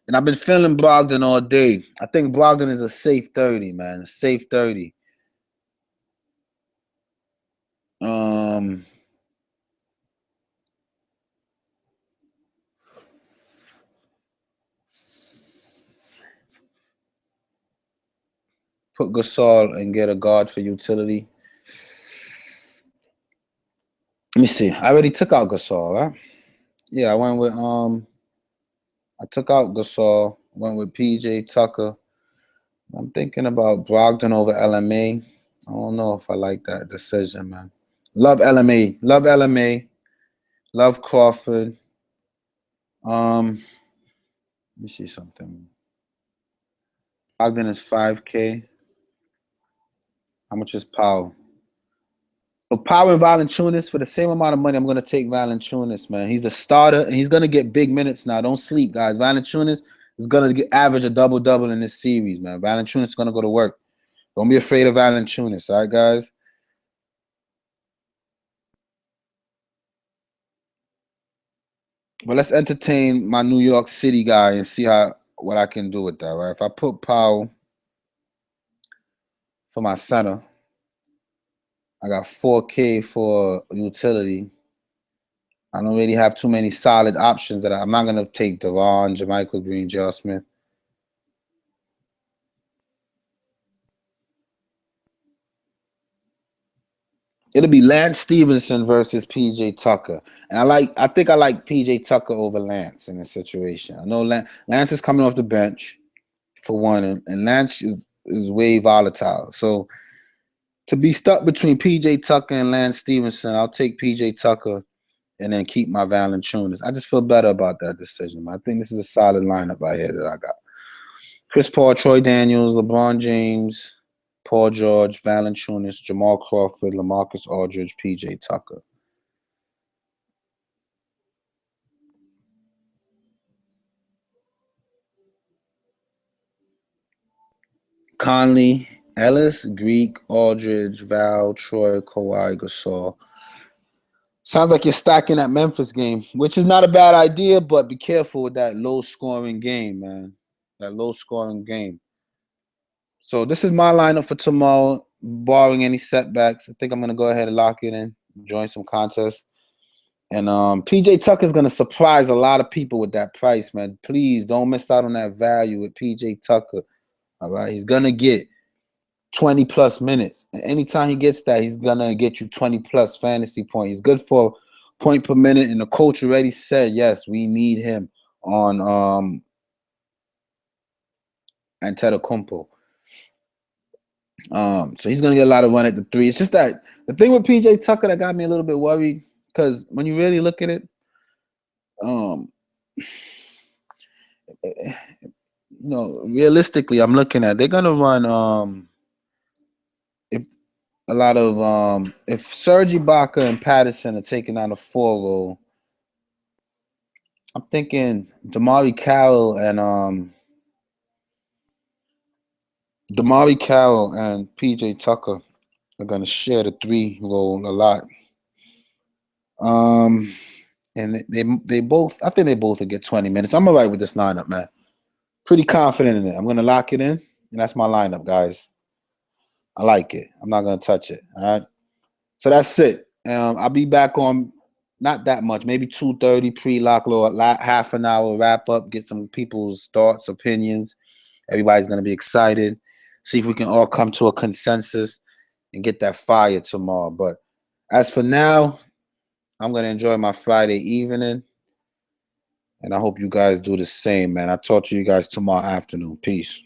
And I've been feeling Brogdon all day. I think Brogdon is a safe 30, man. A safe 30. Put Gasol and get a guard for utility. Let me see. I already took out Gasol, right? Yeah, I went with I took out Gasol, went with PJ Tucker. I'm thinking about Brogdon over LMA. I don't know if I like that decision, man. Love LMA. Love LMA. Love Crawford. Let me see something. Brogdon is 5K. How much is Powell? So Powell and Valanciunas, for the same amount of money, I'm going to take Valanciunas, man. He's a starter, and he's going to get big minutes now. Don't sleep, guys. Valanciunas is going to average a double-double in this series, man. Valanciunas is going to go to work. Don't be afraid of Valanciunas, all right, guys? But let's entertain my New York City guy and see what I can do with that, right? If I put Powell for my center, I got 4K for utility. I don't really have too many solid options that I'm not going to take Devon, Jermichael Green, J.R. Smith. It'll be Lance Stevenson versus PJ Tucker. And I think I like PJ Tucker over Lance in this situation. I know Lance is coming off the bench for one, and Lance is way volatile. So to be stuck between PJ Tucker and Lance Stevenson, I'll take PJ Tucker and then keep my Valanciunas. I just feel better about that decision. I think this is a solid lineup right here that I got. Chris Paul, Troy Daniels, LeBron James, Paul George, Valanciunas, Jamal Crawford, LaMarcus Aldridge, PJ Tucker. Conley, Ellis, Greek, Aldridge, Val, Troy, Kawhi, Gasol. Sounds like you're stacking that Memphis game, which is not a bad idea, but be careful with that low-scoring game, man. That low-scoring game. So this is my lineup for tomorrow, barring any setbacks. I think I'm going to go ahead and lock it in, join some contests. And PJ Tucker is going to surprise a lot of people with that price, man. Please don't miss out on that value with PJ Tucker. All right, he's going to get 20 plus minutes. And anytime he gets that, he's going to get you 20 plus fantasy points. He's good for point per minute. And the coach already said, yes, we need him on Antetokounmpo. So he's going to get a lot of run at the three. It's just that the thing with PJ Tucker that got me a little bit worried, because when you really look at it, realistically, I'm looking at they're gonna run if Serge Ibaka and Patterson are taking on a 4 role, I'm thinking DeMarre Carroll and PJ Tucker are gonna share the 3 role a lot. And they both, I think they both will get 20 minutes. I'm all right with this lineup, man. Pretty confident in it. I'm going to lock it in, and that's my lineup, guys. I like it. I'm not going to touch it, all right? So that's it. I'll be back on not that much, maybe 2:30 pre-lock, half an hour wrap up, get some people's thoughts, opinions. Everybody's going to be excited. See if we can all come to a consensus and get that fire tomorrow. But as for now, I'm going to enjoy my Friday evening, and I hope you guys do the same, man. I'll talk to you guys tomorrow afternoon. Peace.